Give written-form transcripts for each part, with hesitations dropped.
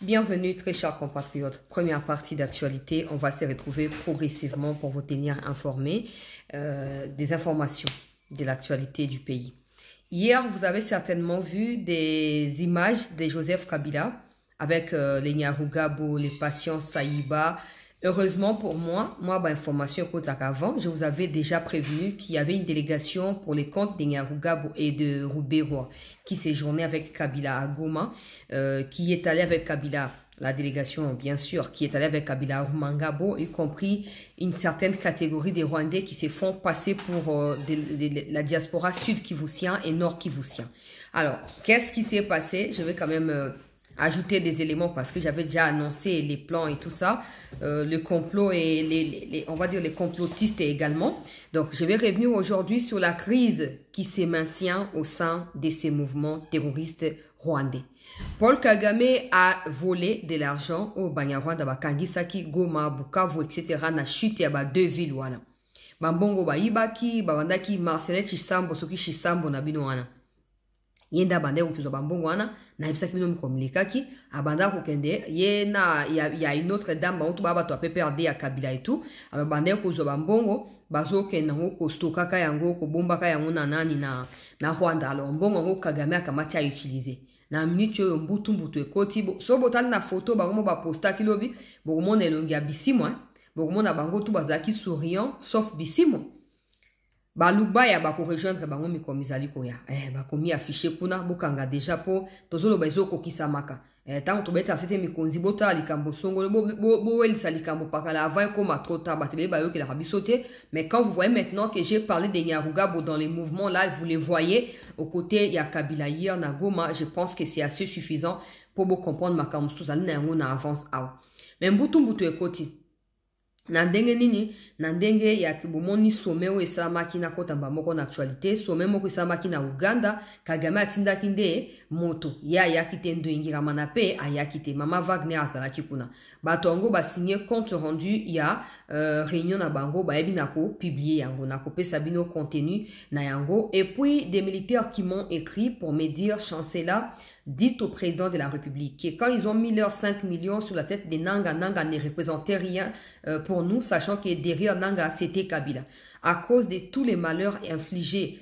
Bienvenue très chers compatriotes. Première partie d'actualité, on va se retrouver progressivement pour vous tenir informés des informations de l'actualité du pays. Hier, vous avez certainement vu des images de Joseph Kabila avec les Nyarugabo, les patients Saïba. Heureusement pour moi, information avant, je vous avais déjà prévenu qu'il y avait une délégation pour les comptes des Nyarugabo et de Rouberois qui séjournait avec Kabila à Goma, qui est allé avec Kabila, la délégation bien sûr, qui est allée avec Kabila à Rumangabo, y compris une certaine catégorie des Rwandais qui se font passer pour la diaspora sud-kivussien et nord-kivussien. Alors, qu'est-ce qui s'est passé? Je vais quand même ajouter des éléments parce que j'avais déjà annoncé les plans et tout ça, le complot et on va dire les complotistes également. Donc, je vais revenir aujourd'hui sur la crise qui se maintient au sein de ces mouvements terroristes rwandais. Paul Kagame a volé de l'argent au Banyarwanda, Bakangisaki, Goma, Bukavu, etc. na chute ya ba deux villes wana. Bambongo ba ibaki, babandaki Marcelet Chisambo, soki Chisambo na bino wana. Yenda bande kuzo bambongo wana na ibisaki bino mkomlikaki abanda kokende ya une autre dame ba baba to PPRD ya Kabila et tout abande kuzo bambongo bazo kenda ngo stoka ka yango ko bomba ka yango na nani na Rwanda. Alors mbongo ngo Kagame akamati a utiliser na minute yo mbutu ekoti so botali na photo bango ba posta kilobi bokomona elongi ya bisimo bokomona bango tu bazaki souriant sauf bisimo. Baluba ya bako rejoindre bango mikomizali koya bakomi affiché kuna bokanga déjà po tozolo bazo kokisa maka tant to beta c'était mikonzi bota likambo songo bo elisa likambo pakala avant comme trop tard batebe bayo ke la rabisoté. Mais quand vous voyez maintenant que j'ai parlé des Nyarugabo dans les mouvements là, vous les voyez aux côtés ya Kabila hier na Goma, je pense que c'est assez suffisant pour vous comprendre makambo tozali na yango na avance awa. Mais mbutu ekoti Nandenge nini, nandenge ya kibomoni sommet o esalamaki na kota mbamoko na actualité, sommet moko esalamaki na Uganda, Kagame atinda kinde moto, ya yakite ndo ingirama na pe, ayakite, Mama Wagner azalaki kuna. Batongo ba signé compte rendu ya réunion na bango, ba ebi nako publié yango, nako pe sabino contenu na yango, et puis des militaires qui m'ont écrit pour me dire, chancelier, dites au président de la République que quand ils ont mis leurs 5 millions sur la tête des Nanga, Nanga ne représentait rien pour nous, sachant que derrière Nanga, c'était Kabila. À cause de tous les malheurs infligés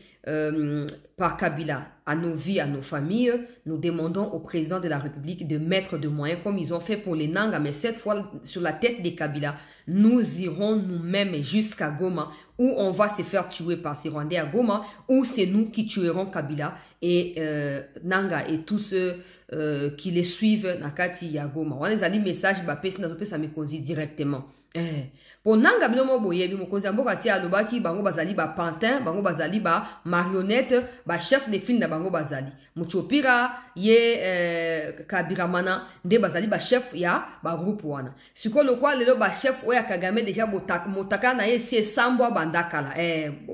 par Kabila à nos vies, à nos familles, nous demandons au président de la République de mettre des moyens comme ils ont fait pour les Nanga, mais cette fois sur la tête des Kabila, nous irons nous-mêmes jusqu'à Goma, où on va se faire tuer par ces Rwandais à Goma, où c'est nous qui tuerons Kabila et Nanga et tous ceux qui les suivent Nakati ya Goma. On a dit message bapesi na topesa mikonzi directement. Pour Nanga binomo boyebi mokonzi mboka si alobaki bango bazali ba pantin, bango bazali ba marionnette, ba chef de file na bango bazali. Muchopira ye Kabiramana nde bazali ba chef ya ba groupe wana. Siko lokwa lelo ba chef oya Kagame déjà motaka na ye si sambwa bandakala.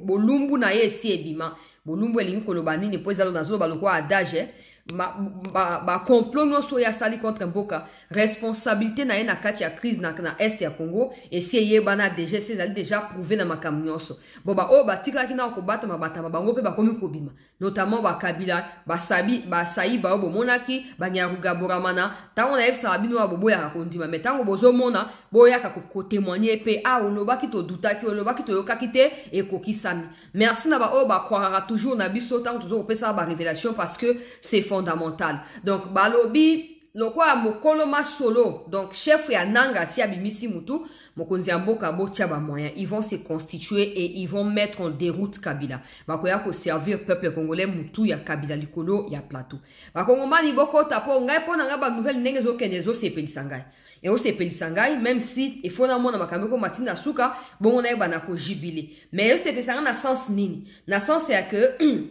Bolumbu na ye si ebima. Bolumbu elingi koloba nini po ezalo nazo balokwa adage ba complot nyonso ya sali contre mboka responsabilité na ye na kati ya crise na est ya Congo et si yebana déjà c'est déjà prouvé na makambo nyonso bo ba o batikala ki na ko bata mabata bango pe bakomi kobima notamment ba Kabila ba Saïba bo monaki ba Nyarugabo ramana tango na yebisa bino ba bobo ya kondima mais tango bozo mona boya ka ko témoigner pe olobaki to dutaki olobaki to yokaki te e kokisami. Merci na ba o ba croira toujours na biso tango toujours opesa ba révélation parce que c'est fondamental. Donc balobi lokwa mokolo masolo, donc chef ya Nanga si abimisi mutu mokonzi mboka botia ba moyens, ils vont se constituer et ils vont mettre en déroute Kabila. Bakoya ko servir peuple congolais mutu ya Kabila likolo ya plateau. Bakongomani boko tapo ngai pona nga ba nouvelle ndenge zo kende zo sepelisa ngai. Et au sepelisa ngai même si il faut na mona makambo ko matina suka bongo na bana ko jibile. Mais au sepelisa na sens nini? Na sens c'est que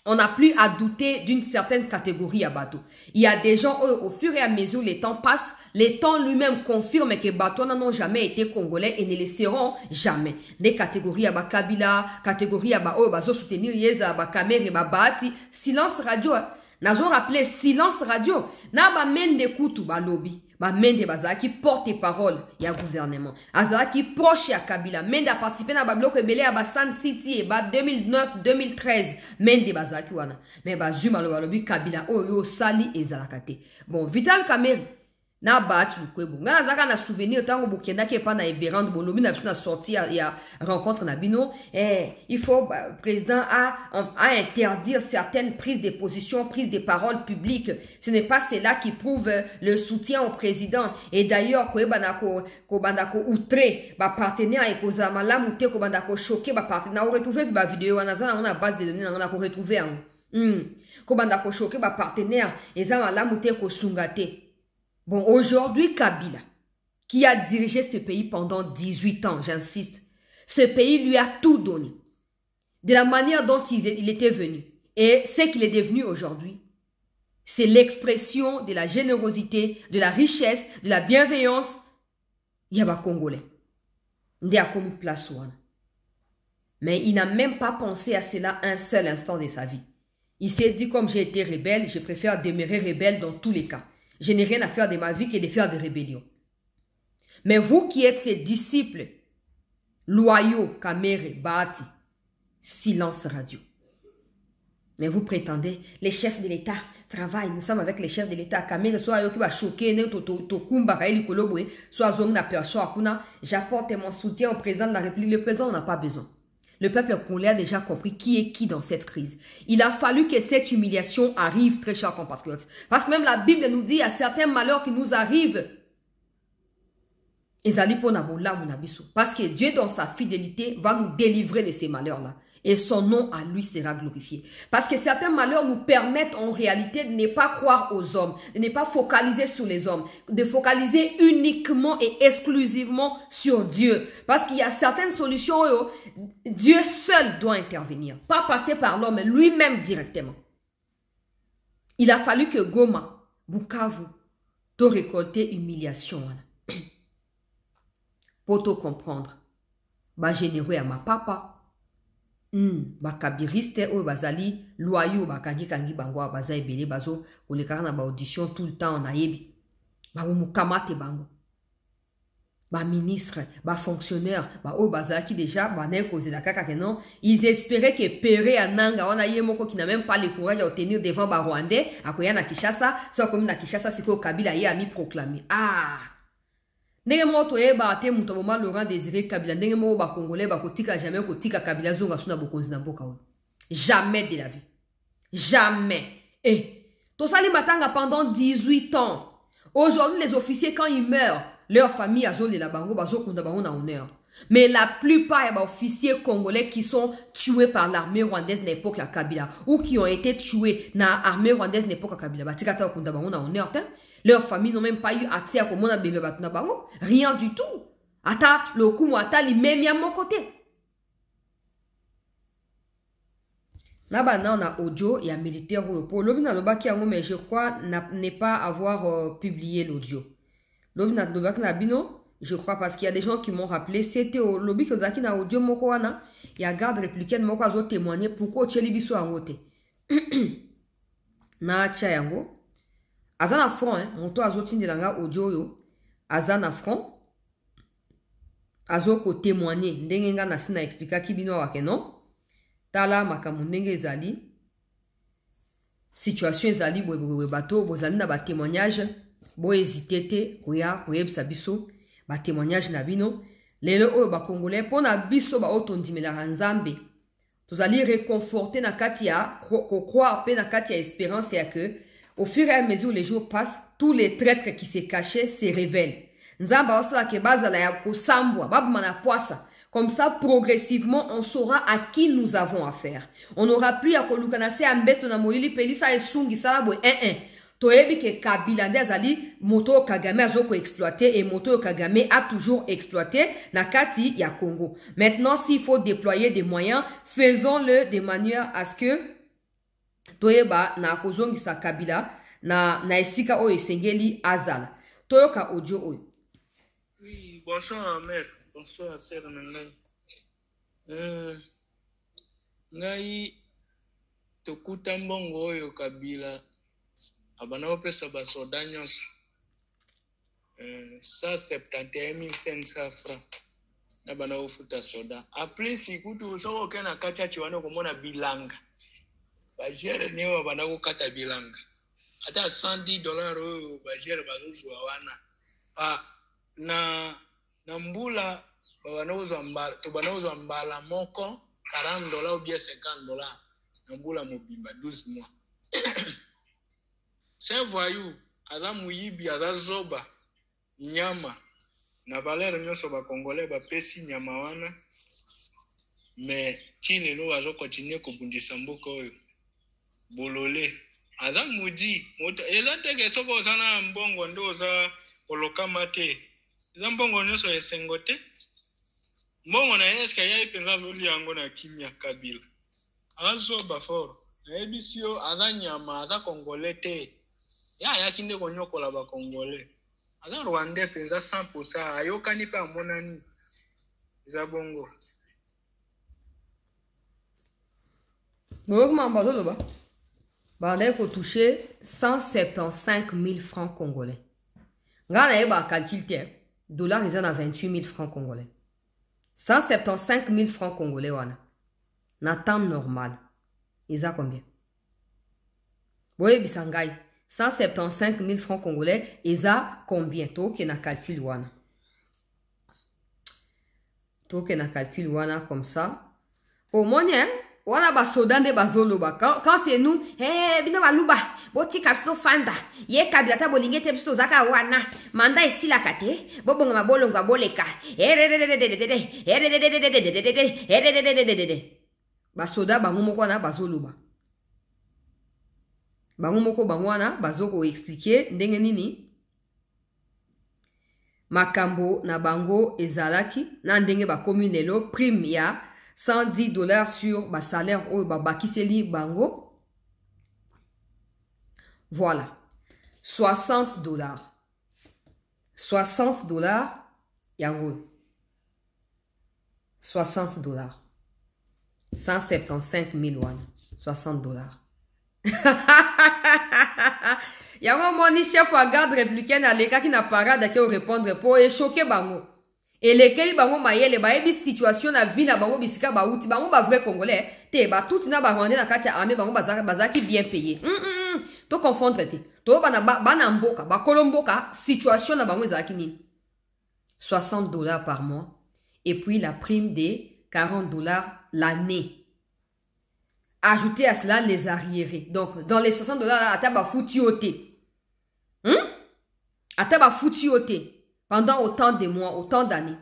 on n'a plus à douter d'une certaine catégorie à bateau. Il y a des gens, au fur et à mesure, les temps passent, les temps lui-même confirment que bateaux n'ont jamais été congolais et ne le seront jamais. Des catégories à Kabila, catégories à Bazo soutenir Yeza, Kamer et Babati, silence radio. Nazo rappelé silence radio. Na ba mende kutu ba lobby. Ba mende bazaki porte-parole ya gouvernement. Azaki proche ya Kabila. Mende a participé na ba bloc ebele ya ba Sun City et ba 2009-2013. Mende bazaki wana. Mais ba juma lo lobby Kabila oyo sali ezalakate. Bon, Vital Kamerhe na battu kwebo ngana zaka na souvenir tango bokenda ke pa na Eberand bolobi na biso na sorti ya rencontre na bino il faut président a interdire certaines prises de position, prises de parole publiques. Ce n'est pas cela qui prouve le soutien au président. Et d'ailleurs kweba na ko banda ko outré ba partenaire et ko zamala muté ko banda ko choqué ba partenaire. On retrouver ba vidéo on a base de données on a ko retrouver ko banda ko choqué ba partenaire et zamala muté ko sungate. Bon, aujourd'hui, Kabila, qui a dirigé ce pays pendant 18 ans, j'insiste, ce pays lui a tout donné. De la manière dont il était venu. Et ce qu'il est devenu aujourd'hui, c'est l'expression de la générosité, de la richesse, de la bienveillance. Yaba Congolais. Il a commis place. Mais il n'a même pas pensé à cela un seul instant de sa vie. Il s'est dit, comme j'ai été rebelle, je préfère demeurer rebelle dans tous les cas. Je n'ai rien à faire de ma vie que de faire des rébellions. Mais vous qui êtes ses disciples, loyaux, Kamere, Bahati, silence radio. Mais vous prétendez, les chefs de l'État travaillent, nous sommes avec les chefs de l'État. Kamere, soit yo qui va choquer, soit zong na personne, j'apporte mon soutien au président de la République. Le président n'a pas besoin. Le peuple congolais a déjà compris qui est qui dans cette crise. Il a fallu que cette humiliation arrive, très chers compatriotes. Parce que même la Bible nous dit, il y a certains malheurs qui nous arrivent. Parce que Dieu, dans sa fidélité, va nous délivrer de ces malheurs-là. Et son nom à lui sera glorifié. Parce que certains malheurs nous permettent en réalité de ne pas croire aux hommes, de ne pas focaliser sur les hommes, de focaliser uniquement et exclusivement sur Dieu. Parce qu'il y a certaines solutions, Dieu seul doit intervenir. Pas passer par l'homme, mais lui-même directement. Il a fallu que Goma, Bukavu, te récolter humiliation. Pour te comprendre. Ba généreux à ma papa. Bakabiriste ou bazali loyaux bakangi kangi bango baza ebele bazo kolekaka na ba audition tout le temps na yebi ba mukamate bango ba ministre ba fonctionnaire ba o bazaki déjà ba na kozela kaka que non ils espéraient que Péré Ananga on a yemoko qui n'a même pas le courage de tenir devant ba Rwandais akoya na Kinshasa soit comme na Kinshasa siko Kabila ye a mis proclamé ndenge moto eba ate muto boma Laurent Désiré Kabila ndenge mo ba congolais ba kotika jamais kotika Kabila zonga suna bokonzi na mboka o jamais de la vie jamais to sali matanga pendant 18 ans aujourd'hui les officiers quand ils meurent leur famille azole la bango bazo kunda bango na honneur mais la plupart des officiers congolais qui sont tués par l'armée rwandaise à l'époque à Kabila ou qui ont été tués na armée rwandaise à l'époque à Kabila batika ta kunda bango na honneur leurs familles n'ont même pas eu accès à comment on a bébé batna bango. Rien du tout. Ata, le coup, ata, li même à mon côté. Là-bas, on a audio et un militaire pour l'obina lobaki yango, mais je crois n'est pas avoir publié l'audio. L'obina lobaki na bino, je crois parce qu'il y a des gens qui m'ont rappelé, c'était au lobby que zaki na audio moko wana, il y a garde républicaine moko azo témoigner pourquoi tcheli biso angote. Na tcha yango. Azana front, monto azo tindelanga audio yo. Azana front. Azo ko témoigner. Ndenge nga na sina explica kibino wake non. Tala makamu ndenge ezali. Situation ezali boye bato. Bozali na ba témoignage. Bo hésité te. Koya koyebisa biso. Ba témoignage na bino. Lelo oyo ba congolais. Pona biso ba otondimela nzambe. Tozali réconforter na kati ya. Ko croire pe na kati ya espérance ya que. Au fur et à mesure les jours passent, tous les traîtres qui se cachaient se révèlent. Comme ça, progressivement, on saura à qui nous avons affaire. On n'aura plus à kolukanase ambeto na molili pelisa esungi salabo Toyebi ke Kabila ndezali moto Kagame azoko exploité et moto Kagame a toujours exploité na kati ya Congo. Maintenant, s'il faut déployer des moyens, faisons-le de manière à ce que Toyeba na kozongisa Kabila na esika o esengeli azala. Toyoka audio oyo. Oui, bonsoir mère, bonsoir sœur Ngai. Ngai tokuta mbongo oyo Kabila abana opesa basoda nyonso. 171 500 francs. Na bana ofuta soda. Après sikutu soko kena kacha chiwana komona bilanga. Bajere niwa bana kukata bilanga. ata $110 oyo bajere bazozwa wana na mbula banauzwa mbala moko $40 ou bien $50 na mbula mobimba 12 mois. C'est un voyou, aza muyibi, aza zoba nyama na valeur nyonso ba congolais ba pesi nyama wana, mais tine lo azo continuer kobundisa mboka oyo bolole aza mudi eza teke soko sana mbongo ndo za kolokama te eza mbongo nyonso esengo te mbongo na eske ya penza loli yango na kimia Kabila azo baforo na ebisio aza nyama aza congolais te ya kinde konyokola ba congolais aza rwandais penza 100% ayokani pe amonani eza bongo Comment il faut toucher 175 000 francs congolais. Regarde, il y a un calcul, dollar, ils en ont 28 000 francs congolais. 175 000 francs congolais, on a temps normal. Ils ont combien? Oui, Bissangay. 175 000 francs congolais, ils ont combien? Toi qui n'a calcul, on comme ça. Au moins, wana ba soda nde bazoloba quand c'est nous bino baluba boti kapsino fanda ye Kabila ta bolinge te biso zaka wana manda esila kate bobonga mabolonga boleka ba soda bango moko na bazoloba bango moko bango wana bazoko expliquer ndenge nini makambo na bango ezalaki na ndenge ba komi lelo prime ya $110 sur ba salaire ou ba bakiseli bango. Voilà. $60. $60 yango. $60. 175 000 won. $60. Yango moni chef wa garde républicaine à l'écart qui n'a pas rade qui répondre pour choquer bango. Et lesquels bango mayele ba ebi situation na vie na bango bisika ba uti bango ba vrai congolais te ba tout na ba rendre na kati armée bango bazaki bien payé to confondre te to bana mboka ba kolomboka situation na bango ezaki nini $60 par mois et puis la prime de $40 l'année. Ajoutez à cela les arriérés. Donc dans les $60 ata ba foutu oté. Ata ba foutu oté. Pendant autant de mois, autant d'années,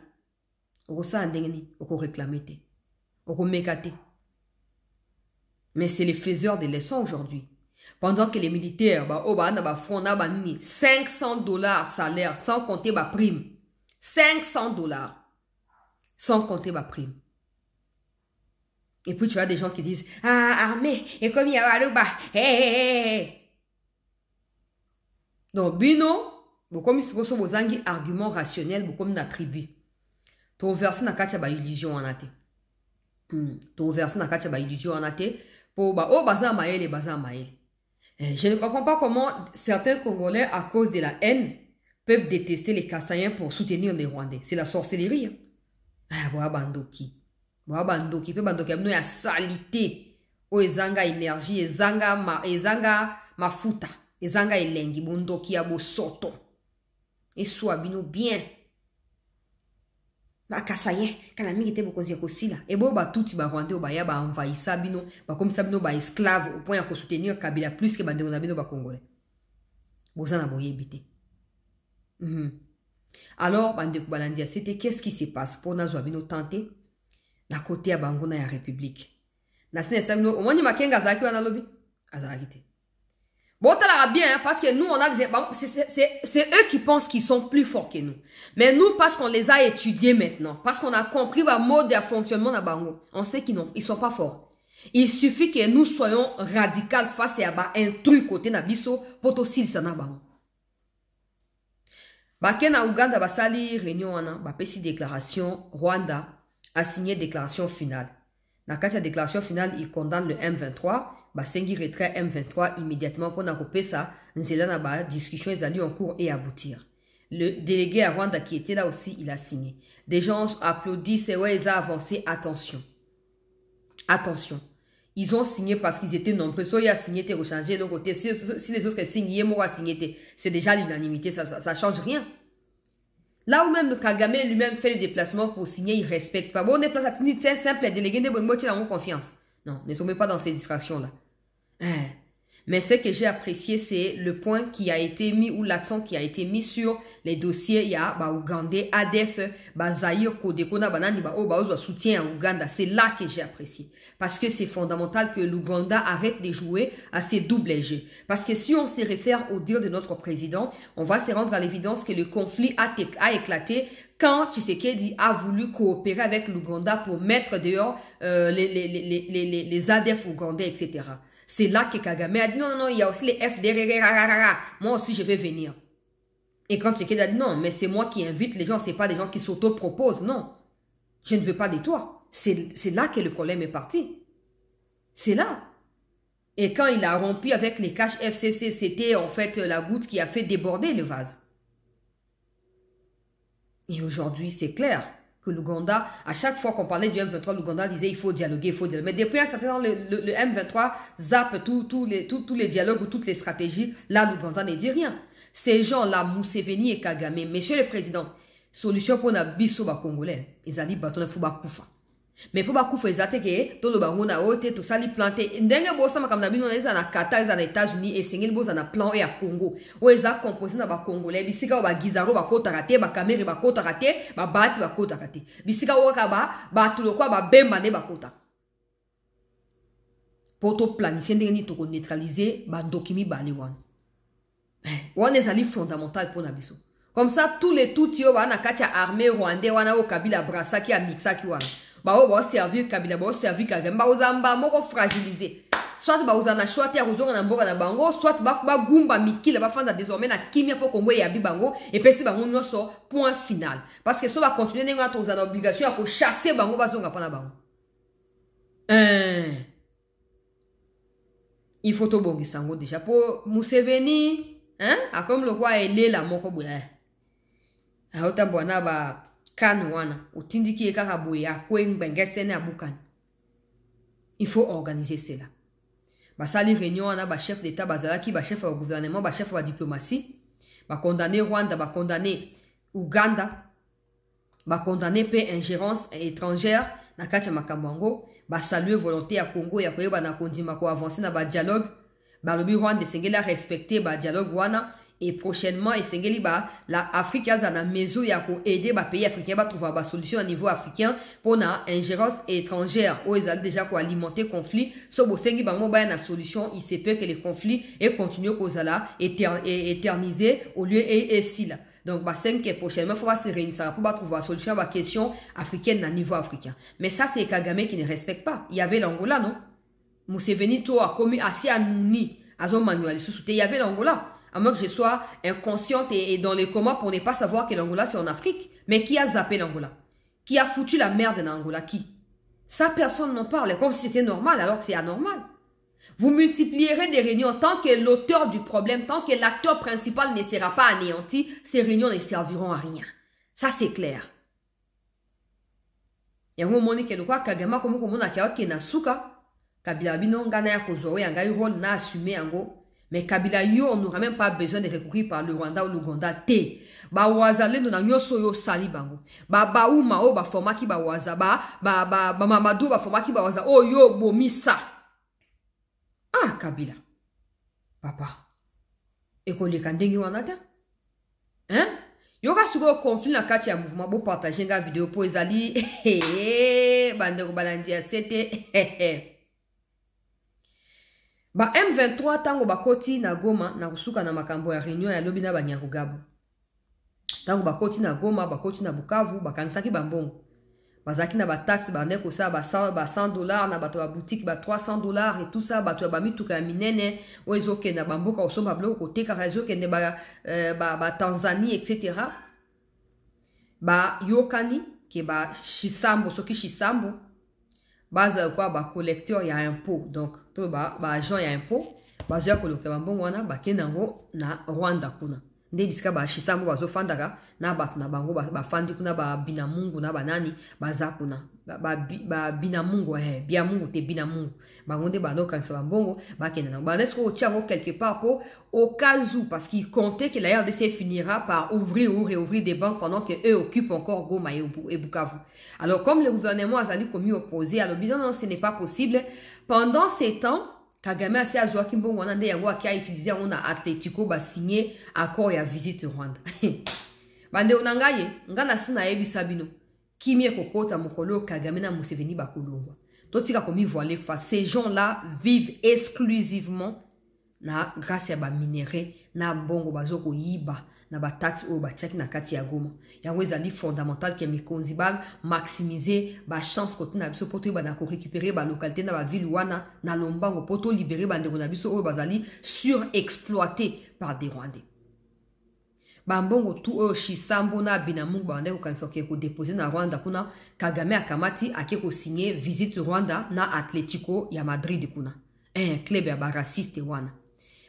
on ça on réclamer, on mécater. Mais c'est les faiseurs de leçons aujourd'hui. Pendant que les militaires, $500 salaire, sans compter ma prime. $500. Sans compter ma prime. Et puis tu as des gens qui disent, armée, et comme il y a donc, Bino, comme il se pose aux arguments rationnels, comme na tribu. To verser na kacha ba illusion en ate. To verser na kacha ba illusion en ate. Pour baza maele. Je ne comprends pas comment certains Congolais, à cause de la haine, peuvent détester les Kassaïens pour soutenir les Rwandais. C'est la sorcellerie. Bandoki. Bandoki. Bandoki. Nous, il y a salité. O ezanga énergie. Ezanga mafuta. Ezanga elengi. Bondoki abo soto. Et soit bino bien. Ba Kassaïen, quand la mingi était beaucoup aussi là. Et bon, ba tout ba Rwandais, ba ya ba envahissa bino, ba comme ça bino ba esclave au point à soutenir Kabila plus que ba de bino ba Congolais. Bozana boye bité. Alors, bande Kubalandia, c'était qu'est-ce qui se passe pour na bino tenter na côté à Bangona ya République. Na sene sa bino, au moins ni makenga zaki wana lobi, azarite. Bon, t'as bien, hein, parce que nous, on a des... C'est eux qui pensent qu'ils sont plus forts que nous. Mais nous, parce qu'on les a étudiés maintenant, parce qu'on a compris le mode de fonctionnement de Bango, on sait qu'ils ne sont pas forts. Il suffit que nous soyons radicaux face à un truc côté Nabiso pour aussi ça na Bango. Bakena Ouganda basali réunion ana, bapesi déclaration, Rwanda a signé déclaration finale. Dans la déclaration finale, il condamne le M23. Basengi retrait M23 immédiatement pour n'accoper ça. Nzela na discussion ils allaient en cours et aboutir. Le délégué à Rwanda qui était là aussi, il a signé. Des gens applaudissent et ouais, ils ont avancé. Attention. Attention. Ils ont signé parce qu'ils étaient nombreux. Soit il a signé, t'es rechangé de l'autre côté. Si les autres signent, il a signé, c'est déjà l'unanimité. Ça change rien. Là où même le Kagame lui-même fait les déplacements pour signer, il respecte pas. Bon, on est place à Tinit, c'est simple, délégué de Bongo, tu as confiance. Non, ne tombez pas dans ces distractions-là. Mais ce que j'ai apprécié, c'est le point qui a été mis, ou l'accent qui a été mis sur les dossiers. Il y a Ougandais, ADF, Zaïre, Kodekona, Banani, soutien à Ouganda. C'est là que j'ai apprécié. Parce que c'est fondamental que l'Ouganda arrête de jouer à ces doubles jeux. Parce que si on se réfère au dire de notre président, on va se rendre à l'évidence que le conflit a éclaté quand Tshisekedi a voulu coopérer avec l'Ouganda pour mettre dehors les ADF ougandais, etc. C'est là que Kagame a dit non, il y a aussi les FDR, moi aussi je vais venir. Et quand Tshisekedi a dit non, mais c'est moi qui invite les gens, c'est pas des gens qui s'auto-proposent, non. Je ne veux pas de toi. C'est là que le problème est parti. C'est là. Et quand il a rompu avec les caches FCC, c'était en fait la goutte qui a fait déborder le vase. Et aujourd'hui, c'est clair que l'Ouganda, à chaque fois qu'on parlait du M23, l'Ouganda disait il faut dialoguer, Mais depuis un certain temps, le M23 zappe tous les dialogues ou toutes les stratégies. Là, l'Ouganda ne dit rien. Ces gens-là, Museveni et Kagame, Monsieur le Président, solution pour na biso ba Congolais, ils ont dit bâton faut ba kufa. Mais pour ba kufa, ils ont dit que tout le bango na ote, tout ça li planté. Ndenge bossa makam na bino ils en Qatar, ils en États-Unis et sengel bossa na plan et à Congo. Où ils ont composé na ba Congolais, bisika ba Gizaro ba kota raté, ba Kamere ba kota raté, ba Bati ba kota raté. Bisika waka ba tout le quoi ba Bemba ne ba kota. Pour to planifier ndenge to ko neutraliser ba Ndokimi ba lewan. On est allé fondamental pour Nabiso. Comme ça, tous les tout-tio, wana kacha armée rwandais, wana o Kabila brassa qui a mixa qui wana. Ba servir Kabila, ba servir Kagame, ba ozamba moko fragilisé. Soit ba ozana choate ya ozonga na mboka na bango, soit ba gumba mikila ba fanda désormais na kimia pour Congo ya bibango et pesi bango nyoso point final. Parce que ça va continuer nenga to ozana obligation à chasser bango ba zonga pana bango. Il faut to bongi sango déjà pour Museveni. A comme le roi est là, la moko boule. A otambwana ba kanwana, utindiki ekaka boye a kwen bengesene abukan. Il faut organiser cela. Ba sali réunion ana ba chef d'état bazalaki, ba chef au gouvernement, ba chef de diplomatie, ba condamner Rwanda, ba condamner Ouganda, ba condamner pe ingérence étrangère na kacha makambango, ba saluer volonté à Congo ya koyeba na kondima ko avancer na ba dialogue. Balobi Rwanda Sengeli a respecté ba dialogue wana et prochainement et Sengeli ba la Afrique a na mezo ya ko aider ba pays africain ba trouver ba solution au niveau africain pour na ingérence étrangère où ils ont déjà ko alimenter conflit so bo sengi ba mo ba na solution il se peut que les conflits et continuer kozala éterniser au lieu et si là. Donc, bah, c'est que prochainement, il faudra se réunir pour trouver une solution à la question africaine à niveau africain. Mais ça, c'est Kagame qui ne respecte pas. Il y avait l'Angola, non? Museveni to a commis assez à Nouni, à son manuel sous il y avait l'Angola. À moins que je sois inconsciente et dans les comas pour ne pas savoir que l'Angola c'est en Afrique. Mais qui a zappé l'Angola? Qui a foutu la merde en Angola? Qui? Ça, personne n'en parle. Comme si c'était normal alors que c'est anormal. Vous multiplierez des réunions tant que l'auteur du problème, tant que l'acteur principal ne sera pas anéanti, ces réunions ne serviront à rien. Ça, c'est clair. Il y a un moment où Kagame comme on a qui na suka. Kabila bino ngana ya kozowe yanga rôle na assumé ango mais Kabila yo on n'aura même pas besoin de recourir par le Rwanda ou l'Ouganda te ba wazale no na nyoso yo sali bango ba uma o ba forma ki ba waza ba Mamadou ba forma ki ba waza o yo bomisa Kabila papa ekole kandengi wana ta yo ka suko conflit na kati ya mouvement bo partager nga vidéo po ezali bande ko balandia c'était Ba M23 tango bakoti na Goma na kusuka na makambo ya réunion ya lobi na Banyarugabo. Tango bakoti na Goma, bakoti na Bukavu, bakanisaki bambongo. Bazaki na ba taxe bande ko sa ba $100 na bato ba boutique ba $300 et tout ça bato ba mituka minene oezoke na bamboka osomba blo ko teka rezoke ne ba Tanzanie etc. Ba yokani ke ba Shisambo soki Shisambo base quoi ba collecteur il y a impôt donc to ba agent il y a impôt ba ja collecteur bon wana ba kenango na Rwanda kuna nde bisika ba shisambo bazo fandaka na batu na bango ba fandi kuna ba binamungu na banani baza kuna ba binamungu biamungu te binamungu bango nde bano kanisa bambongo ba kenda na ba nesko tiango quelque part pour au cas où parce qu'il comptait que la RDC finira par ouvrir ou réouvrir des banques pendant que eux occupent encore Goma et Bukavu. Alors comme le gouvernement a zali commis opposé alors non ce n'est pas possible pendant ces temps Kagame a à Joachim Bongo Wanande yango qui a utilisé on a Atletico ba signé accord ya visite Rwanda. Bande onangaye ngana sina yebi sabino. Kimie kokota mokolo Kagame na Museveni ba kolongwa. Totika komi voiler face ces gens-là vivent exclusivement na grâce ya ba minerais na mbongo bazoko yiba na ba taxe o ba tchaki na kati ya Goma. Yango ezali fondamental que mikonzi ba maximiser ba chance kote na biso poto ba na ko récupérer ba localité na ba ville wana na lombango poto libérer ba ndeko na biso o bazali surexploité par des Rwandais. Bambongo tout Shisambo na Binamungu ba ndeko kanisa ko déposer na Rwanda kuna Kagame akamati ake ko signer visite Rwanda na Atletico ya Madrid kuna. Club ya ba raciste wana.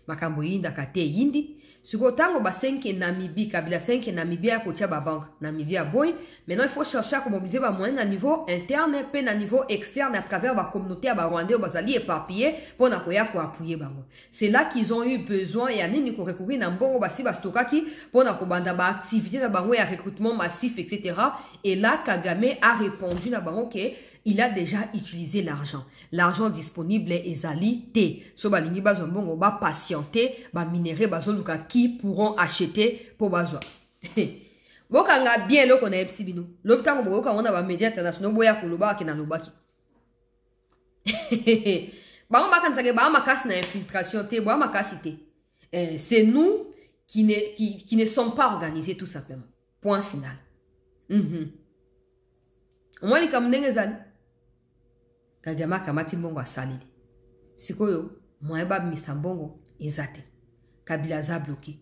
Makambo yinda kate yindi Suko tango ba 5 Namibie, Kabila 5 Namibie à côté ba banque, Namibie à boy. Maintenant il faut chercher à mobiliser ba moyen à niveau interne, puis à niveau externe à travers ba communauté à ba Rwandais, ba zali éparpillé pour na koya ko appuyer bango. C'est là qu'ils ont eu besoin et nini ko recourir na mbongo ba si ba stokaki pour na ko banda ba activité na bango ya recrutement massif etc. Et là Kagame a répondu na bango que il a déjà utilisé l'argent. L'argent disponible est zalité. So ba lingi ba zombongo ba patienter, ba minerai ba zoluka qui pourront acheter pour bazoa. Bokanga bien lo kona epsibino. Lopita ko boka on a ba médias internationaux boya ko loba ki na lobaki. Ba on ba kanzage ba makasi na infiltration te, ba makasi te. C'est nous qui ne sommes pas organisés tout simplement. Point final. Moi li kamnenge zali. Kagame kamati mbongo asalili. Sikoyo, mwa ba misambongo ezate. Kabila za bloqué.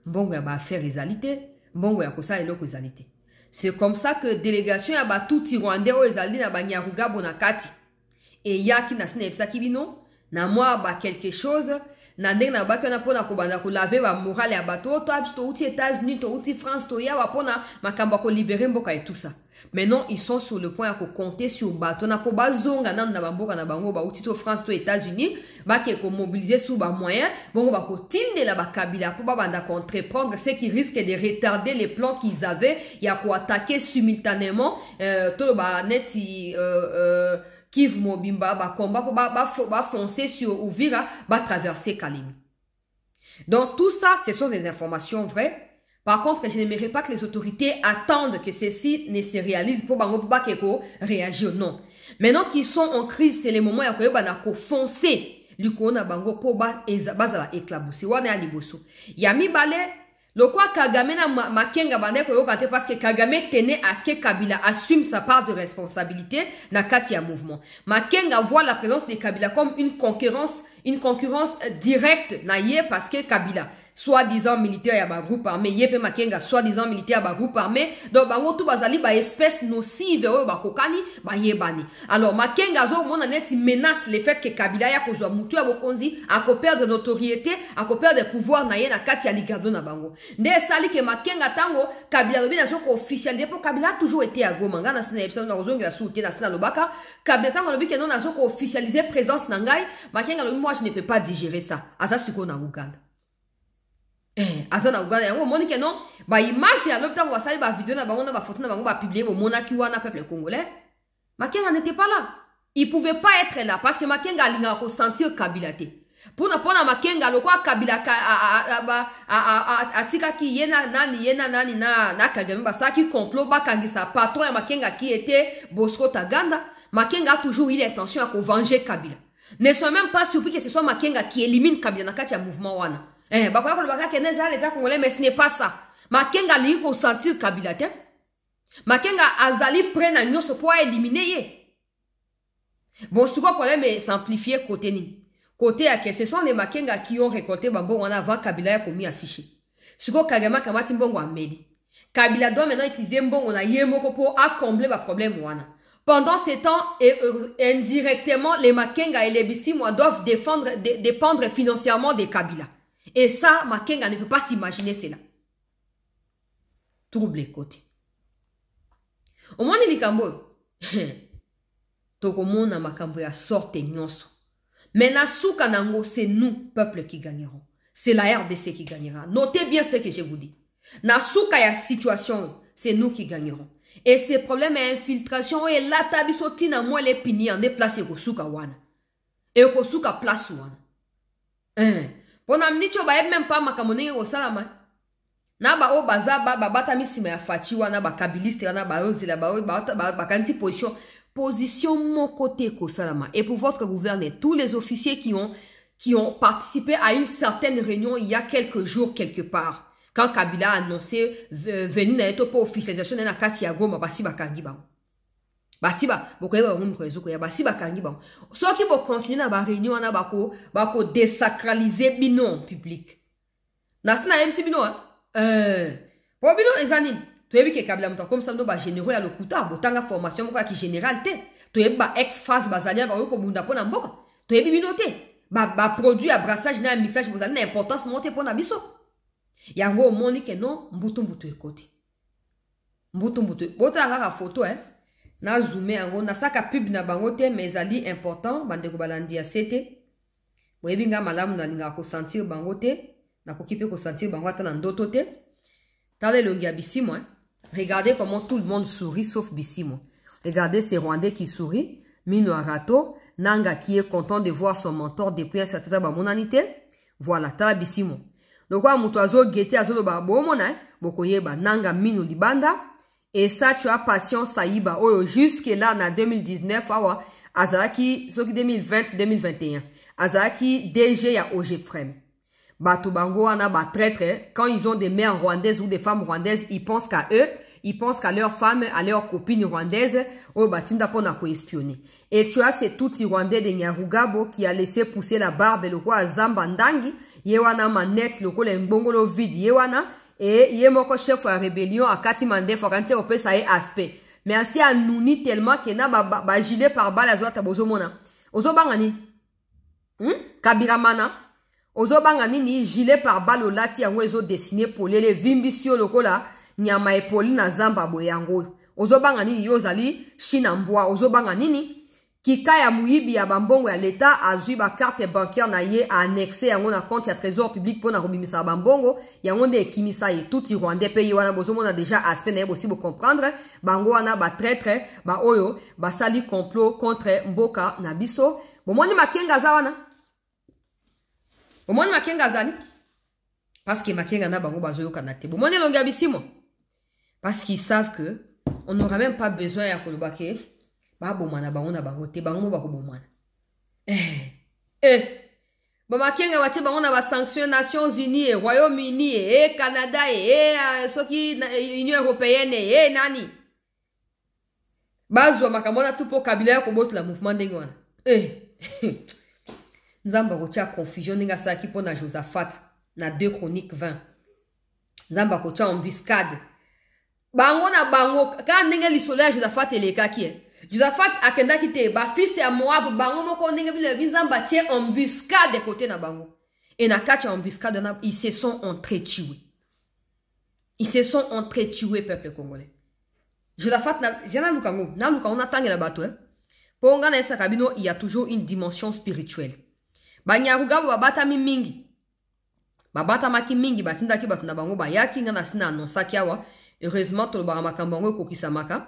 Mbongo ya ba affaire ezalité, mbongo ya kosa eloko ezalité. C'est comme ça que délégation ya ba tout Rwandais o ezali na ba Nyaruga bonakati. Et yaki na sina epsaki bino, na mwa ba quelque chose, na ndenge na ba kana pona ko banda ko laver ba morale ya bato, to absto uti États-Unis, to uti France, to ya wa pona makamba ko libérer mboka et tout ça. Maintenant, ils sont sur le point à compter sur bateau na po bazonga na bamboka na bango ba utito France to États-Unis ba ke ko mobiliser sous ba moyen bongo ba ko tinde la ba Kabila po ba banda entreprendre ce qui risque de retarder les plans qu'ils avaient ya ko attaquer simultanément to ba neti Kivu Mobimba ba combat po ba foncer sur Uvira ba traverser Kalemi. Donc tout ça ce sont des informations vraies. Par contre, je n'aimerais pas que les autorités attendent que ceci ne se réalise pour bango pas réagir. Non. Maintenant qu'ils sont en crise, c'est le moment où ils vont foncer. L'icône bango pour bazala éclabousser. Wana liboso. Yami bale. Le quoi Kagame na makenga bande ko yokate parce que Kagame tenait à ce que Kabila assume sa part de responsabilité na kati ya mouvement. Makenga voit la présence de Kabila comme une concurrence directe na ye parce que Kabila soi-disant militaire ya ba groupe armé yepe makenga soi-disant militaire ya ba groupe armé donc bango tout bazali ba espèce nocive oyo ba kokani ba yebani. Alors makenga zo mona net menace le fait que Kabila ya kozwa mutu ya bokonzi a ko perdre notoriété a ko perdre pouvoir na ye na kati ya ligado na bango nde sali ke makenga tango Kabila lobi na zo ko officialiser pour Kabila a toujours été à Goma ngana sina episode na kozonga soutien na sina lobaka Kabila tango lobi ke non na zo ko officialiser présence na ngai makenga lobi moi je ne peux pas digérer ça asa siko na Uganda. Azana Uganda yango moni ke non ba image ya l'opta wa sali ba vidéo na bango na ba photo na bango ba publier bo monaki wana peuple congolais Makenga n'était pas là, il pouvait pas être là parce que Makenga alinga ko sentir Kabila te pona Makenga lokwa Kabila atika ki yena nani na Kagame ba saki complot ba kangisa patron ya Makenga qui était Bosco Taganda. Makenga a toujours eu l'intention à ko venger Kabila. Ne sois même pas surpris que ce soit Makenga qui élimine Kabila na kati ya mouvement wana. Mais ce n'est pas ça. Makenga li ko sentir Kabila te. Makenga azali prena nyoso pour éliminer. Bon, ce problème est s'amplifier côté ni. Côté à quel ce sont les Makenga qui ont récolté bambo wana avant Kabila commis affiché. Ce que Kagame kamati mbongo ameli. Kabila doit maintenant utiliser mbongo na yemoko pour combler ba problème wana. Pendant ce temps, indirectement, les Makenga et les Bissimois doivent dépendre financièrement des Kabila. Et ça, Makenga ne peut pas s'imaginer cela. trouble côté. Au moins ni likambo. Tokomona makambo ya sorte nyonso. Mais na souka nango, c'est nous, peuple, qui gagnerons. C'est la RDC qui gagnera. Notez bien ce que je vous dis. Na souka ya situation, c'est nous qui gagnerons. Et ces problèmes d'infiltration, et là, tabisoti na moi les pini en déplacé ko souka wana. Et ko souka place wana. Pon amni choba même pas makamonenge ko salama. Na ba o bazaba ba batami sima ya fachi wana ba kabiliste wana ba ozila ba kanti position mon côté ko salama. Et pour votre gouvernement, tous les officiers qui ont participé à une certaine réunion il y a quelques jours quelque part. Quand Kabila a annoncé venir na eto pour officialisation na kati ya Goma basi bakangi ba. Basi ba bokoyeba mu ko ezuko ya basi bakangi ba. So ki bo continuer na ba réunion na bako désacraliser bino en public. Na sina MC bino po bino ezani to yebi ke Kabila muta comme ça no ba généraux ya lokuta botanga formation moko ki général te. To yebi ba ex-face bazalia ba ko bunda pona mboka. To yebi bino te. Ba produit à brassage na mixage bozali na importance monte pona biso. Yango moni ke non mbutu ekoti. Mbutu. Bota kaka photo na zoomé yango na saka pub na bango te mais ali important bandeko balandi ya sete. Boyebi nga malamu na linga ko sentir bango te, na ko kipe ko sentir bango ata na ndoto te. Tale longi ya Bisimo Regardez comment tout le monde sourit sauf Bisimo. Regardez ces Rwandais qui sourient, Mino Arato, Nanga qui est content de voir son mentor depuis un certain temps monanité. Voilà, tala Bisimo. Donc, mutu azo gete azo lo ba bomona bokoyeba nanga minu libanda et ça tu as patient saïba oyo jusque là na 2019 awa azaki soki 2020 2021 azaki DG ya OGFREM bato bango wana ba traître quand ils ont des mères rwandaises ou des femmes rwandaises ils pensent qu'à eux, ils pensent qu'à leurs femmes, à leurs copines rwandaises oyo batinda pona ko espionner. Et tu as ces tout Rwandais de Nyarugabo qui a laissé pousser la barbe le quoi Zamba Ndangi yewana manette loko le mbongolo vide yewana et yemoko chef à rébellion à Kati Mande fokanti opé ça est aspect mais asi anouni tellement que na ba gilet par balle azwa tabozo mona ozo bangani Kabila mana ozo bangani ni gilet par balle olati yango ezo dessiner polele vimbisio loko la nyama epoli na zamba boyango ozo bangani yozali shinambwa ozo bangani ni Kika ya muibi ya bambongo ya l'État a joué ba carte bancaire na ye a annexé yango na compte ya trésor public pour na robimisa bambongo yango de kimisa ye tout Rwandais pays wana bozo mona déjà aspect na ye possible comprendre bango wana ba traître ba oyo ba sali complot contre mboka na biso bomoni makenga za wana bomoni makenga zani parce que makenga na bango bazo yoka te bomoni longa Bisimo parce qu'ils savent que on n'aura même pas besoin ya kolobake bomana bango na bango te bango bako bomana makenga wache bango na ba sanctions Nations Unies et Royaume-Uni et Canada et soki Union Européenne nani bazwa makamona tout pour Kabila ko botla mouvement ndenge wana nzamba ko tia confusion ninga saki pona Josaphat na 2 Chroniques 20 nzamba ko tia embuscade bango na bango ka ndenge lisolo ya Josaphat elekaki Josaphat akenda kite ba fils ya Moab bango moko ndenge bile binzamba tie embuscade de côté na bango et na kati embuscade na ils se sont entretués peuple congolais Josaphat na jana lukango na lukango tangela bato ponga na esa kabino il y a toujours une dimension spirituelle Banyarugabo babata mingi babata maki mingi batinda ki bato na bango bayaki ngana sina annonça ki awa heureusement to ba makambango ko kisamaka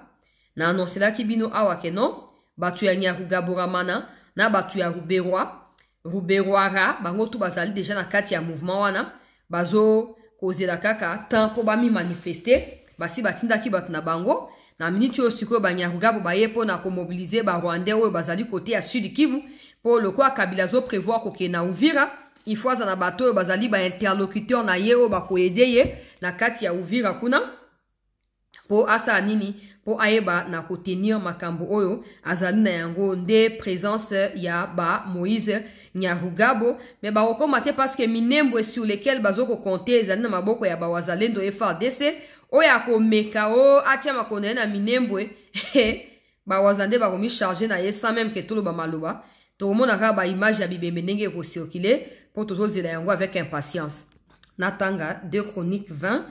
na annonce la kibino awa ke non batu ya Nyarugabo ramana na batu ya Ruberoara bango tu bazali déjà na kati ya mouvement wana bazo kozela kaka temps po ba mi manifester basi batinda ki batu na bango na minute yo siko ba Nyarugabo bayepo na ko mobiliser ba Rwandais oyo bazali côté ya Sud Kivu pour le quoi Kabila zo prévoir ko ke na Uvira il faut za na bato bazali ba interlocuteur na yeo ba ko aider na kati ya Uvira kuna po asa nini po ayeba na ko tenir makambo oyo azali na yango nde présence ya ba Moïse Nyarugabo mais ba okomate parce que minembo sur lesquels bazoko compter ezali na maboko ya ba wazalendo FARDC oya ko meka o atia makone na minembo ba wazande ba komi charger na ye sans même que tout le ba maloba to mona ka ba image ya bibembe ndenge ko circuler pour toujours zela yango avec impatience natanga 2 Chroniques 20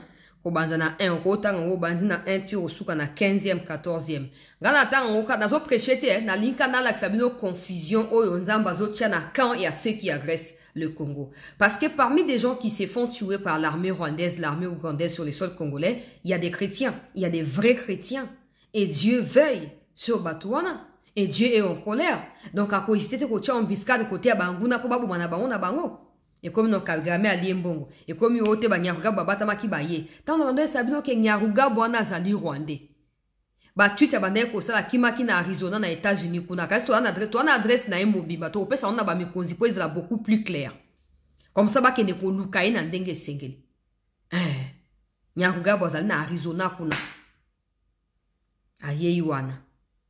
Kobandana 1, okotanga obandina 1 tu osuka na 15e, 14e. Ngana tanga oka nazo prêcher na linka na la sabino confusion oyo nzamba zo tia na camp et à ceux qui agressent le Congo. Parce que parmi des gens qui se font tuer par l'armée rwandaise, l'armée ougandaise sur les sols congolais, il y a des chrétiens, il y a des vrais chrétiens. Et Dieu veille sur Batouana. Et Dieu est en colère. Donc, à cause de ce embuscade côté à Banguna, pour Babu Manabango, na Bango. Et comme nous avons à Liembongo. Et comme nous avons Nyaruga Babata Kibaye. Tant que nous avons que Nyaruga Boana Zali Rwandais. Bah, tu t'es bandé comme ça, qui m'a na Arizona, na États-Unis, qu'on a adresse na Mobi, bah, toi, ça, on a mis conseil, là, beaucoup plus clair. Comme ça, bah, qu'il ne peut nous cailler dans dengue single. Nyaruga Bozal na Arizona, qu'on a. Aïe, Iwana.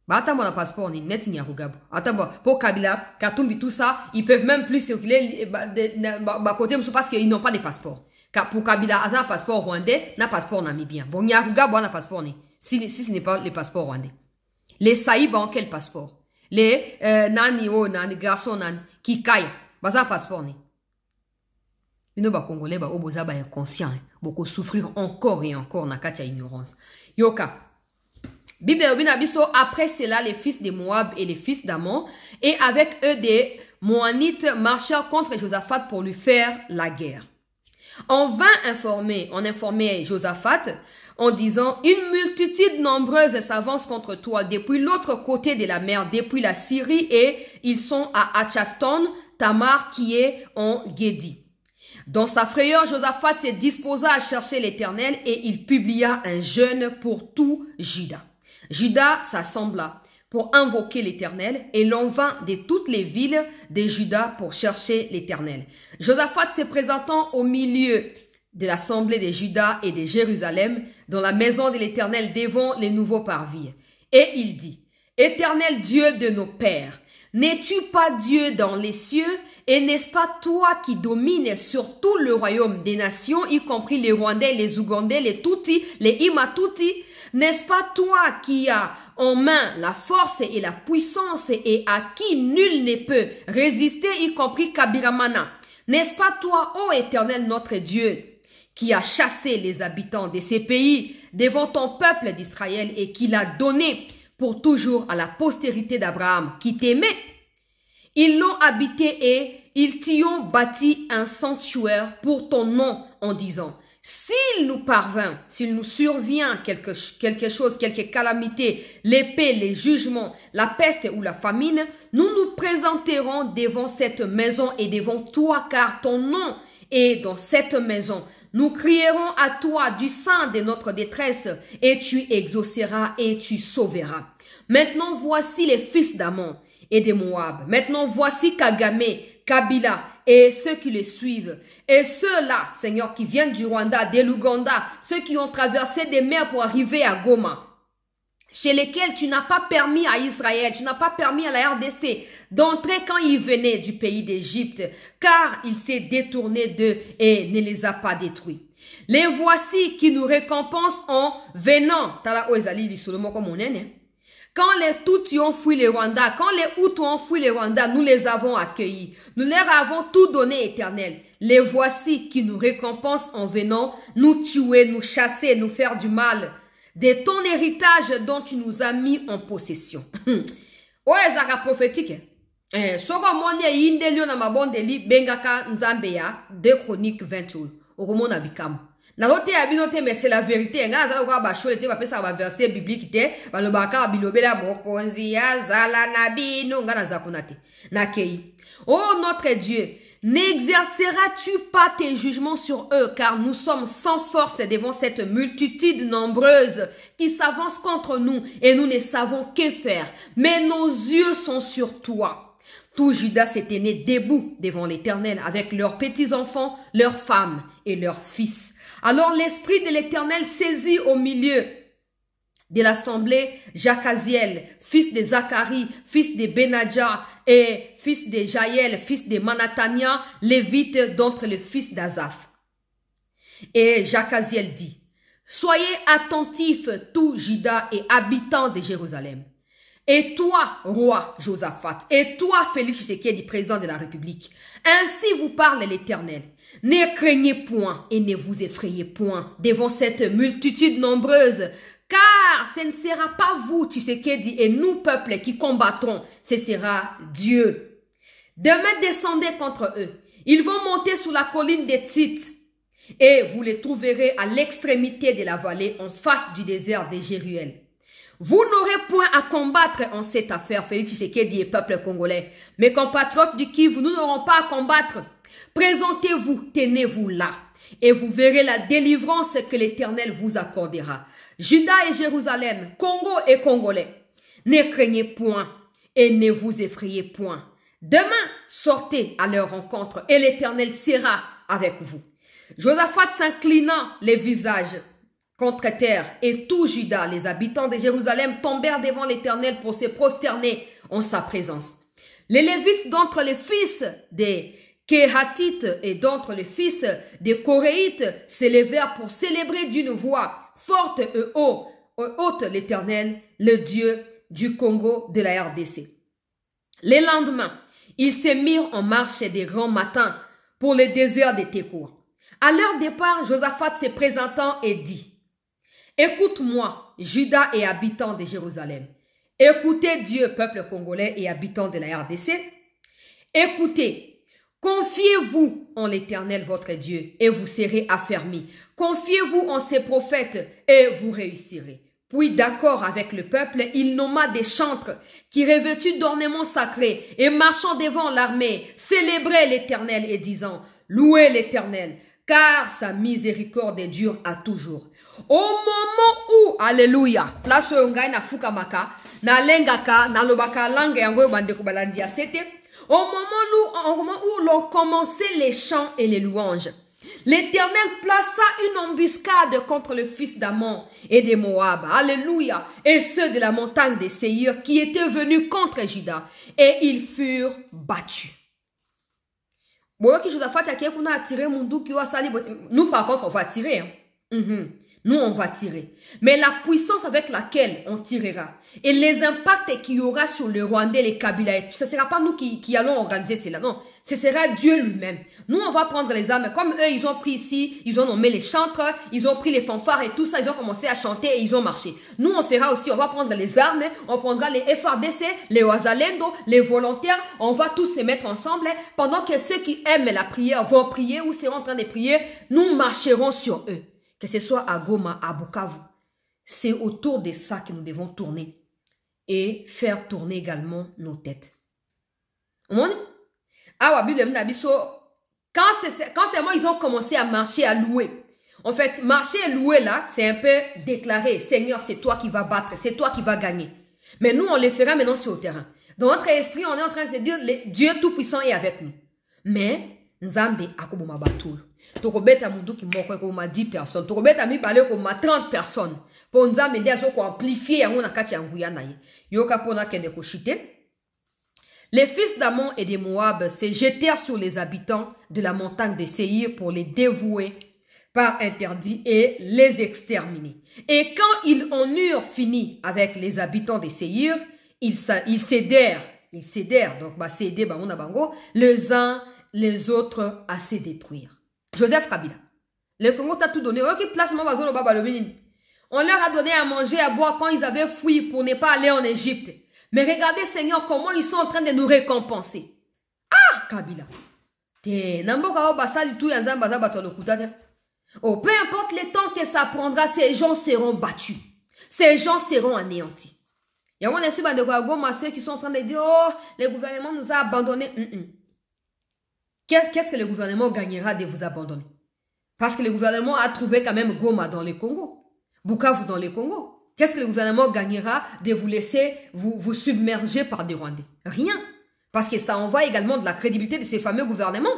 Bah, attends, mon passeport, on est net, Nyaruga. Attends, pour Kabila, Katumbi, tout ça, ils peuvent même plus circuler, côté, parce qu'ils n'ont pas de passeport. Pour Kabila, a un passeport rwandais, n'a passeport namibien. Bon, Nyaruga, bon, un passeport, si ce n'est pas le passeport rwandais. Les Saïba ont quel passeport? Les nani, nani, garçons, nani, qui caillent, bah, ça, passeport, ni. Nous, bah, Congolais, bah, oboza, bah, inconscient, beaucoup souffrir encore et encore, na katia ignorance. Yoka. Bible Abisso, après cela, les fils de Moab et les fils d'Ammon, et avec eux des Moanites marchèrent contre Josaphat pour lui faire la guerre. On informait Josaphat en disant, une multitude nombreuse s'avance contre toi depuis l'autre côté de la mer, depuis la Syrie, et ils sont à Hachaston, Tamar qui est en Guédi. Dans sa frayeur, Josaphat se disposa à chercher l'Éternel et il publia un jeûne pour tout Juda. Juda s'assembla pour invoquer l'Éternel et l'on vint de toutes les villes de Juda pour chercher l'Éternel. Josaphat se présentant au milieu de l'assemblée de Juda et de Jérusalem dans la maison de l'Éternel devant les nouveaux parvis. Et il dit, Éternel Dieu de nos pères, n'es-tu pas Dieu dans les cieux et n'est-ce pas toi qui domines sur tout le royaume des nations, y compris les Rwandais, les Ougandais, les Tutsis, les Imatuti? N'est-ce pas toi qui as en main la force et la puissance et à qui nul ne peut résister, y compris Kabiramana? N'est-ce pas toi, ô Éternel notre Dieu, qui a chassé les habitants de ces pays devant ton peuple d'Israël et qui l'a donné pour toujours à la postérité d'Abraham qui t'aimait? Ils l'ont habité et ils t'y ont bâti un sanctuaire pour ton nom en disant, s'il nous parvint, s'il nous survient quelque chose, quelque calamité, l'épée, les jugements, la peste ou la famine, nous nous présenterons devant cette maison et devant toi, car ton nom est dans cette maison. Nous crierons à toi du sein de notre détresse et tu exauceras et tu sauveras. Maintenant, voici les fils d'Ammon et de Moab. Maintenant, voici Kagamé, Kabila et ceux qui les suivent. Et ceux-là, Seigneur, qui viennent du Rwanda, de l'Ouganda, ceux qui ont traversé des mers pour arriver à Goma, chez lesquels tu n'as pas permis à Israël, tu n'as pas permis à la RDC d'entrer quand ils venaient du pays d'Égypte, car il s'est détourné d'eux et ne les a pas détruits. Les voici qui nous récompensent en venant. Quand les Tutsis ont fui le Rwanda, quand les Hutus ont fui le Rwanda, nous les avons accueillis. Nous leur avons tout donné, Éternel. Les voici qui nous récompensent en venant nous tuer, nous chasser, nous faire du mal. De ton héritage dont tu nous as mis en possession. Ouais, Zara prophétique. Soko monye yindelio na mabondeli bengaka nzambeya 2 Chroniques 28. Okomona bikamu. Na lote ya binote mais c'est la vérité. Nga za kwa ba shole te ba pesa ba verset biblique te ba lobaka bilobela bokonzi ya zala nabi no nga na zakonate. Na kei. Oh notre Dieu, n'exerceras-tu pas tes jugements sur eux, car nous sommes sans force devant cette multitude nombreuse qui s'avance contre nous et nous ne savons que faire. Mais nos yeux sont sur toi. Tout Juda s'était né debout devant l'Éternel avec leurs petits-enfants, leurs femmes et leurs fils. Alors l'Esprit de l'Éternel saisit au milieu de l'assemblée Jacaziel, fils de Zacharie, fils de Benadja, et fils de Jaël, fils de Manatania, lévite d'entre les fils d'Azaph. Et Jacaziel dit, soyez attentifs, tout Juda et habitants de Jérusalem. Et toi, roi Josaphat, et toi, Félix Tshisekedi, président de la République, ainsi vous parle l'Éternel. Ne craignez point et ne vous effrayez point devant cette multitude nombreuse, car ce ne sera pas vous, Tshisekedi, et nous, peuple, qui combattrons, ce sera Dieu. Demain, descendez contre eux. Ils vont monter sur la colline des Tzit, et vous les trouverez à l'extrémité de la vallée, en face du désert de Jéruel. Vous n'aurez point à combattre en cette affaire, Félix Tshisekedi et peuple congolais. Mes compatriotes du Kivu, nous n'aurons pas à combattre. Présentez-vous, tenez-vous là, et vous verrez la délivrance que l'Éternel vous accordera. Juda et Jérusalem, Congo et Congolais, ne craignez point et ne vous effrayez point. Demain, sortez à leur rencontre et l'Éternel sera avec vous. Josaphat s'inclinant les visages contre terre et tout Juda, les habitants de Jérusalem, tombèrent devant l'Éternel pour se prosterner en sa présence. Les Lévites d'entre les fils des Kéhatites et d'entre les fils des Coréites s'élevèrent pour célébrer d'une voix forte et haute l'Éternel, le Dieu du Congo de la RDC. Les lendemains, ils se mirent en marche des grands matins pour le désert de Tekoa. À leur départ, Josaphat se présentant et dit: écoute-moi, Juda et habitants de Jérusalem. Écoutez Dieu, peuple congolais et habitants de la RDC. Écoutez, confiez-vous en l'Éternel votre Dieu et vous serez affermis. Confiez-vous en ses prophètes et vous réussirez. Puis d'accord avec le peuple, il nomma des chantres qui revêtus d'ornements sacrés et marchant devant l'armée, célébraient l'Éternel et disant: louez l'Éternel, car sa miséricorde dure à toujours. Au moment où, alléluia, place où on gagne na fukamaka, na lengaka, na lobaka langue yango bande kubalandia c'était, au moment où l'on commençait les chants et les louanges, l'Éternel plaça une embuscade contre le fils d'Ammon et de Moab, alléluia, et ceux de la montagne des Séir qui étaient venus contre Juda, et ils furent battus. Nous par contre on va tirer, hein. Nous, on va tirer. Mais la puissance avec laquelle on tirera et les impacts qu'il y aura sur le Rwandais, les Kabila, ce ne sera pas nous qui allons organiser cela. Non, ce sera Dieu lui-même. Nous, on va prendre les armes. Comme eux, ils ont pris ici, ils ont nommé les chantres, ils ont pris les fanfares et tout ça, ils ont commencé à chanter et ils ont marché. Nous, on fera aussi, on va prendre les armes, on prendra les FRDC, les Wazalendo, les volontaires, on va tous se mettre ensemble. Pendant que ceux qui aiment la prière vont prier ou seront en train de prier, nous marcherons sur eux. Que ce soit à Goma, à Bukavu, c'est autour de ça que nous devons tourner et faire tourner également nos têtes. Quand seulement ils ont commencé à marcher, à louer. En fait, marcher et louer là, c'est un peu déclarer: Seigneur, c'est toi qui vas battre, c'est toi qui vas gagner. Mais nous, on le fera maintenant sur le terrain. Dans notre esprit, on est en train de se dire: Dieu Tout-Puissant est avec nous. Mais, Nzambe akoboma batou. Tokobeta mundu ki moko ko ma 10 personnes. Tokobeta mi balé ko ma 30 personnes. Pour Nzambe nde azo ko amplifier yango na kati ya nguya na ye. Yoka pona kende ko chite. Les fils d'Ammon et de Moab se jetèrent sur les habitants de la montagne de Séir pour les dévouer par interdit et les exterminer. Et quand ils en eurent fini avec les habitants de Séir, ils cédèrent, donc bah céder bah on a bango, les uns les autres à se détruire. Joseph Kabila, le Congo t'a tout donné. On leur a donné à manger, à boire quand ils avaient fui pour ne pas aller en Égypte. Mais regardez, Seigneur, comment ils sont en train de nous récompenser. Ah, Kabila. Oh, peu importe le temps que ça prendra, ces gens seront battus. Ces gens seront anéantis. Il y a ceux qui sont en train de dire: oh, le gouvernement nous a abandonnés. Qu'est-ce que le gouvernement gagnera de vous abandonner? Parce que le gouvernement a trouvé quand même Goma dans le Congo, Bukavu dans le Congo. Qu'est-ce que le gouvernement gagnera de vous laisser vous submerger par des Rwandais? Rien. Parce que ça envoie également de la crédibilité de ces fameux gouvernements.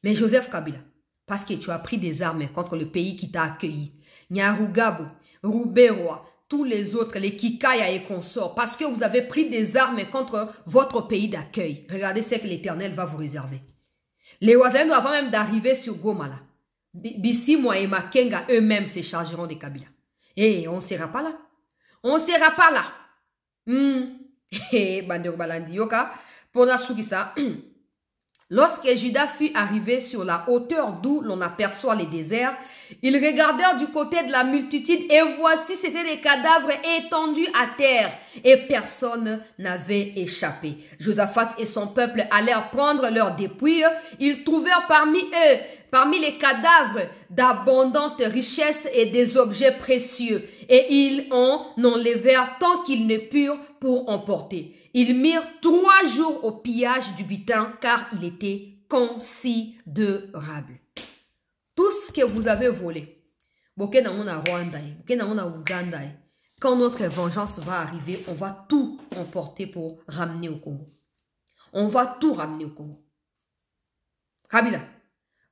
Mais Joseph Kabila, parce que tu as pris des armes contre le pays qui t'a accueilli, Nyarugabo, Ruberwa, tous les autres, les Kikaya et consorts, parce que vous avez pris des armes contre votre pays d'accueil. Regardez ce que l'Éternel va vous réserver. Les Wazalendo, avant même d'arriver sur Goma, là, Bissimwa et Makenga eux-mêmes se chargeront des Kabila. Et on ne sera pas là. On ne sera pas là. Bandero balandi yoka. Pour la soukisa. Lorsque Judas fut arrivé sur la hauteur d'où l'on aperçoit les déserts, ils regardèrent du côté de la multitude et voici c'étaient des cadavres étendus à terre et personne n'avait échappé. Josaphat et son peuple allèrent prendre leurs dépouilles. Ils trouvèrent parmi eux, parmi les cadavres, d'abondantes richesses et des objets précieux et ils en enlevèrent tant qu'ils ne purent pour emporter. Ils mirent 3 jours au pillage du butin car il était considérable. Tout ce que vous avez volé, quand notre vengeance va arriver, on va tout emporter pour ramener au Congo. On va tout ramener au Congo. Kabila.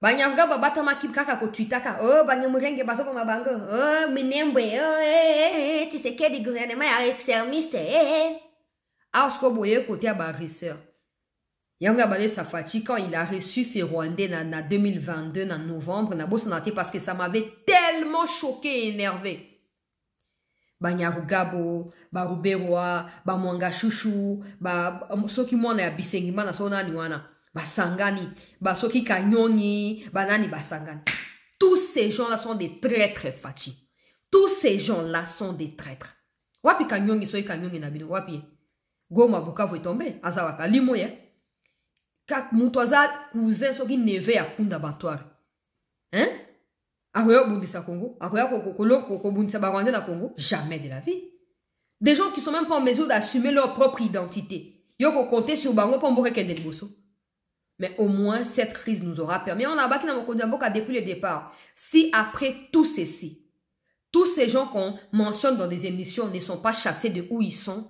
Banyanga babata makip kaka ko tuitaka. Oh, banyamurenge baso mabango. Oh, minembwe. Tu sais que le gouvernement est extrémiste. Asko boye côté agresseur. Yanga Bale Safati, quand il a reçu ses Rwandais en 2022, en novembre, parce que ça m'avait tellement choqué et énervé. Banyarugabo, Baruberoa, Bamwanga Chouchou, Soki Mwana Bisengi Mana Sona Niwana, Basangani, Basoki Kanyoni, Banani Basangani. Tous ces gens-là sont des traîtres Fati. Tous ces gens-là sont des traîtres. Wapi Kanyoni, Soki Kanyoni Nabino, Wapi. Goma Bukavu est tombé, Azawaka, Limoye. Kak Moutouaza, cousin, Soki Neve à Kunda Batouari. Hein? Akoya Bundisa Congo, Akoya Koko Bundisa Barwande na Congo, jamais de la vie. Des gens qui sont même pas en mesure d'assumer leur propre identité. Yoko compter sur Bango pour mourir Kendel Bosso. Mais au moins, cette crise nous aura permis. On a bâti dans mon Kondamboka depuis le départ. Si après tout ceci, tous ces gens qu'on mentionne dans des émissions ne sont pas chassés de où ils sont,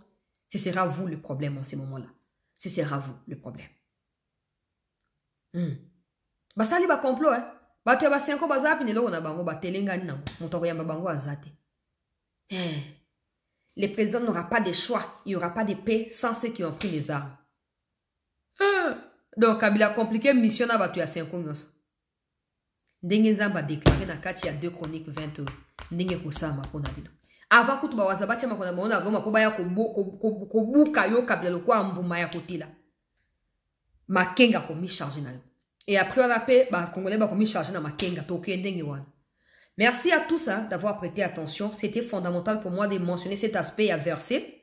ce sera vous le problème en ces moments-là. Ce sera vous le problème. Basali ba complot, hein. Bato ba 5 bazapi ne lo na bango ba telengani na mutoko yamba bango azate. Le président n'aura pas de choix, il n'y aura pas de paix sans ceux qui ont pris les armes. Donc Kabila compliqué mission na bato ya 5 nyos. Ndenge nzamba déclaré na kati ya 2 Chroniques 20. Ndenge kosama pona bino. Avant kutu ba wazabati makona baona goma ko baya ko buka yo Kabila lokwa mbuma ya kotila. Makenga komi chargé na yo. Et après on a paix, bah Congolais ba komi chargé na makenga to kendenge wana. Merci à tous d'avoir prêté attention. C'était fondamental pour moi de mentionner cet aspect à verser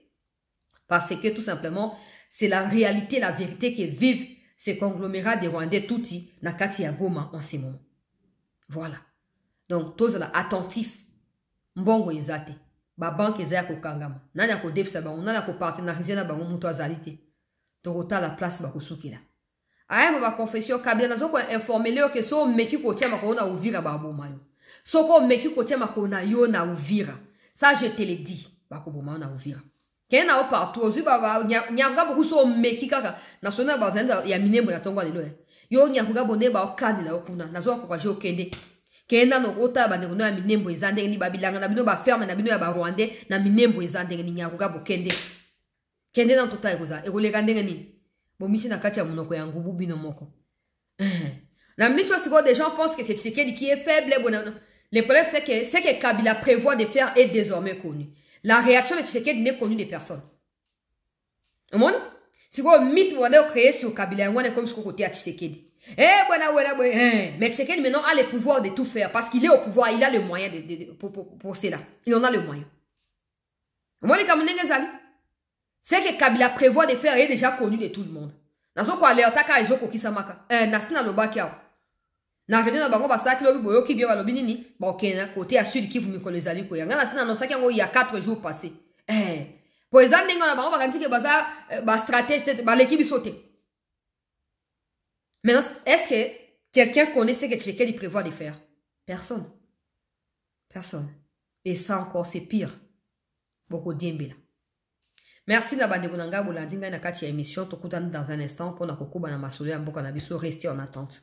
parce que tout simplement c'est la réalité, la vérité que vivent ces conglomérats des Rwandais Tutsi na kati ya Goma en ces moments. Voilà. Donc tous là attentifs. Mbongo izate. Ba banque ezaya ko kangama. Nanya ko defsa ba nanya ko partenariser na bango muto azalite. Tokota la place ba kusukila. Aya ba confession Kabila nazo ko informer leo que so meki ko tia makona Uvira ba boma yo. So ko meki ko tia makona yo na Uvira. Ça je te le dis. Ba ko boma na Uvira. Ken na o partout ozu ba nyanga beaucoup so meki kaka. National ba zenda ya minembo na tongwa lelo. Yo nyanga bonne ba okandela okuna. Nazo ko kwa je okende. Kenda no ota ba ndeko na minembo ezande ni babilanga na bino ba ferme na bino ya ba Rwandais na minembo ezande ni nyanga bokende. Kende na total koza. Ekoleka ndenge ni. Bomichi na kati ya munoko ya ngubu bino moko. La minute où des gens pensent que c'est Tshisekedi qui est faible. Le problème c'est que Kabila prévoit de faire est désormais connu. La réaction de Tshisekedi n'est connue des personnes. Au monde, si vous avez mythe vous avez créé sur Kabila, on est comme ce côté à Tshisekedi. Mais Tshisekedi maintenant a le pouvoir de tout faire parce qu'il est au pouvoir, il a le moyen pour cela. Il en a le moyen. Au monde, c'est que Kabila prévoit de faire est déjà connu de tout le monde. Nazo kwa leo taka izoko kisamaka. Nasina lobakia. Na venu na bango basaki lobi boyo ki biwa lobi nini? Ba okena côté à sud Kivu mikolo ezali ko yanga nasina no saki ngo il y a 4 jours passés. Pour ezali ningo na bango bakanti ke baza ba stratégie ba l'équipe sauté. Maintenant, est-ce que quelqu'un connaît ce que Tshisekedi prévoit de faire? Personne. Personne. Et ça encore c'est pire. Beaucoup diembela. Merci na bande kunanga bolandinga na kati ya émission tokutana dans un instant pour na kokuba na masolo ya mboka na biso rester en attente.